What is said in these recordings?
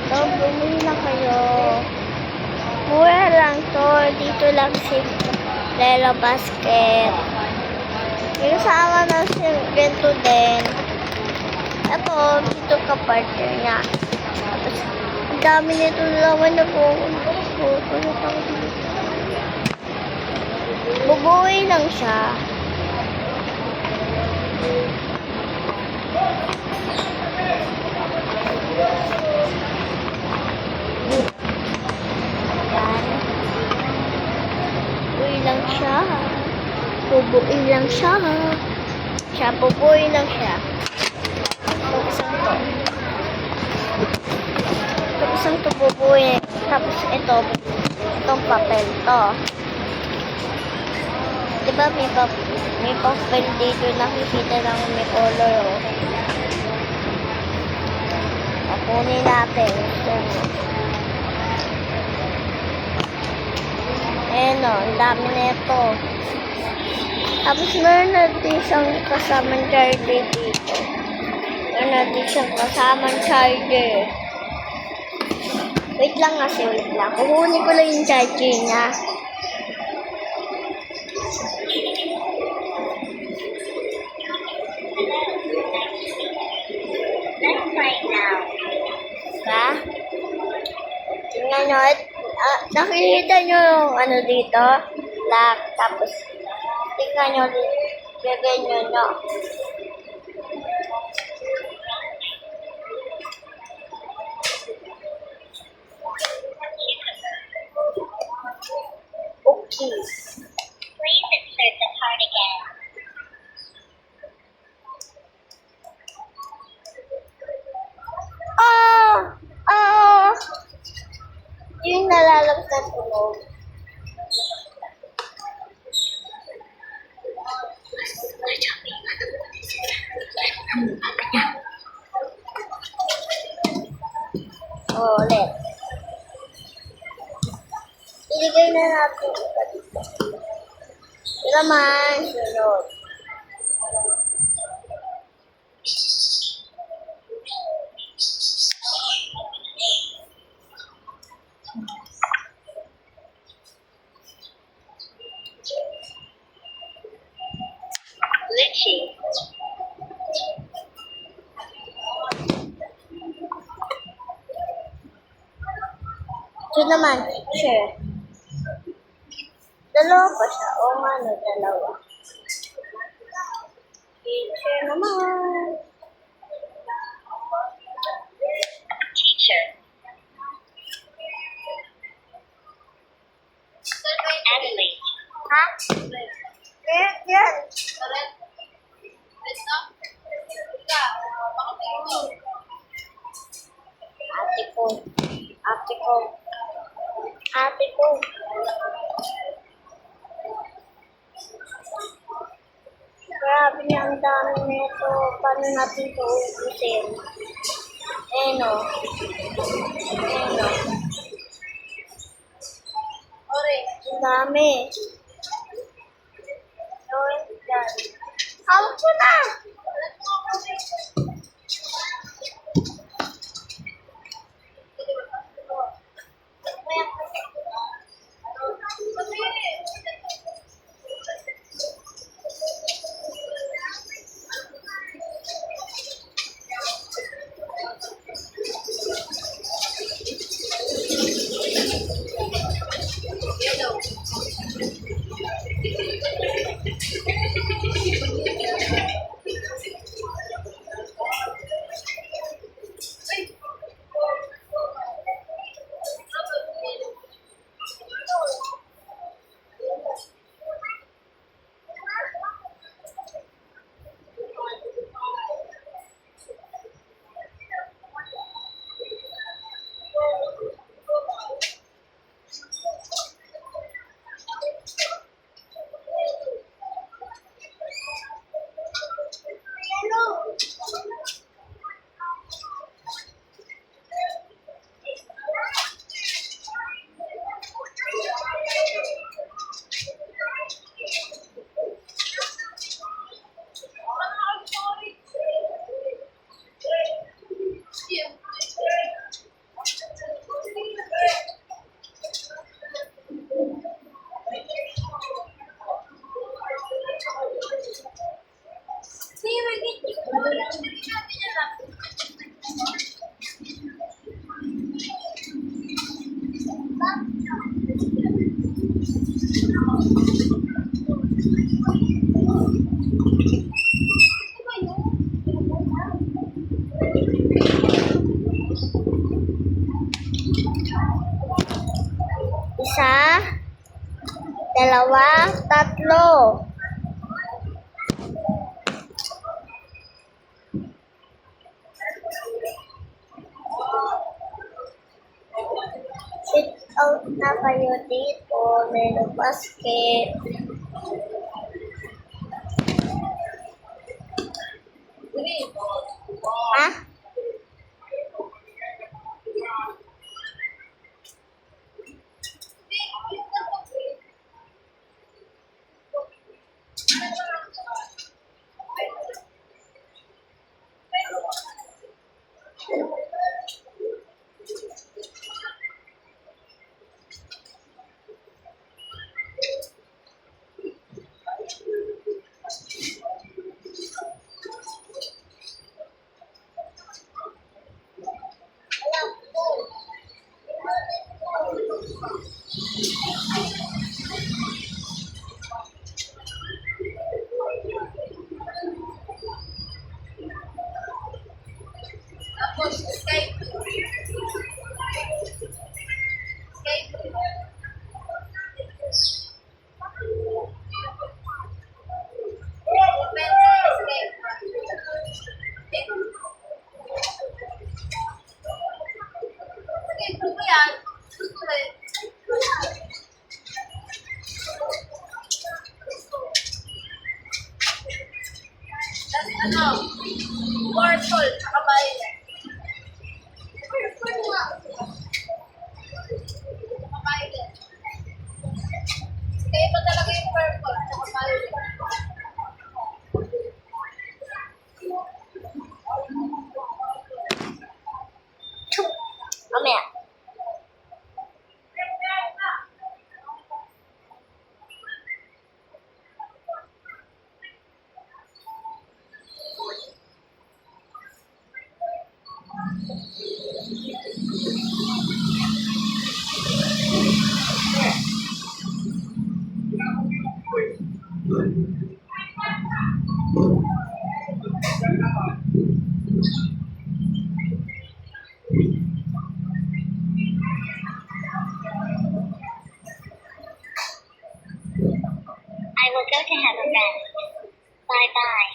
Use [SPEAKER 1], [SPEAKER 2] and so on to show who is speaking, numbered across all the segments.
[SPEAKER 1] So, bumili na kayo. Mura lang to. Dito lang si Lelo Basket. May kasama na si Bento din. Ito, dito ka partner niya. Tapos, ang dami nito naman na po. Bubuhay lang siya. Bubuhay lang siya. Bubuhay lang siya. Bubuhay lang siya. Isang to bubuhay. Tapos itong papel to. Diba may papel dito nakikita lang may color, oh. Kunin natin. Ayan, oh, ang dami na ito. Tapos meron na din siyang kasamang charger dito. Meron na din siyang kasamang charger. Wait lang kasi, wait lang. Kukunin ko lang yung charger niya. Let's try now. Diba? Tingnan nyo. Nakikita nyo yung ano dito? Lock. Tapos, tingnan nyo. Gaganyan nyo. Okay. Please insert the card again. Yung nalalabas na tunog. Ulit. Iligay na natin ito dito. Ito naman, sunod. Glitchy. Ito naman, picture. Dalawa pa siya. O ano, dalawa. Picture naman. Teacher. Emily. Ha? Yan. Ate ko. Ate ko. Ate ko. Grabe niya ang dami nito. Paano natin ito ubusin? Ayan o. Ayan o. Ang dami. So, yan. Hawak ko na! Isa, dalawa, tatlo. Sit out na kayo dito. Lelo basket. Ha?
[SPEAKER 2] Purple, tsaka violet. Tsaka violet. Kaya pa talaga yung purple, tsaka violet.
[SPEAKER 1] Mamaya. I will go to have a rest. Bye-bye.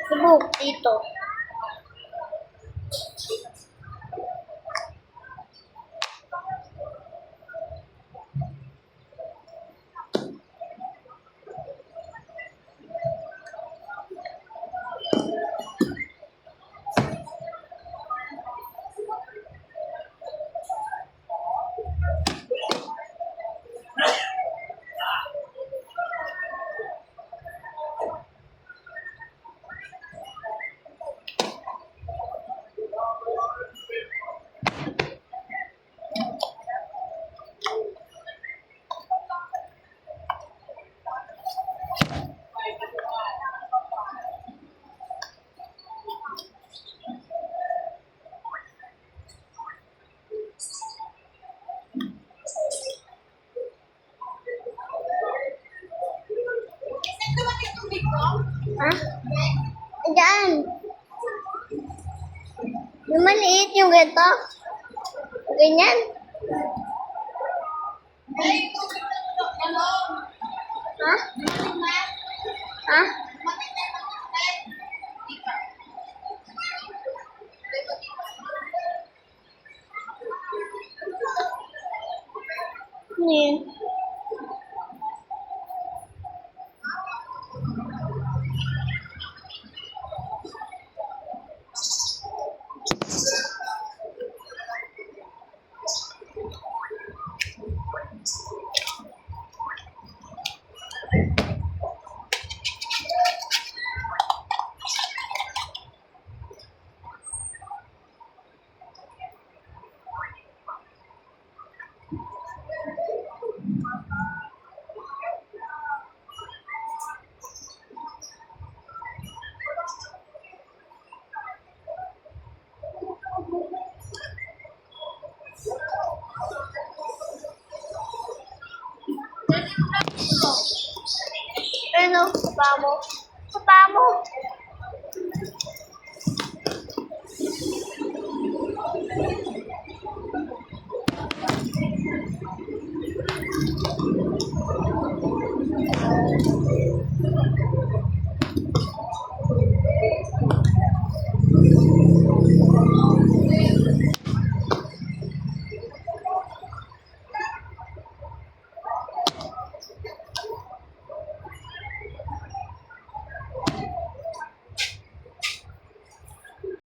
[SPEAKER 1] Subok dito. Ha? Diyan. Yung maliit yung ganito. Ganyan. Ha? Ha? Ano yun? Ayan o, sa mo. Sa mo.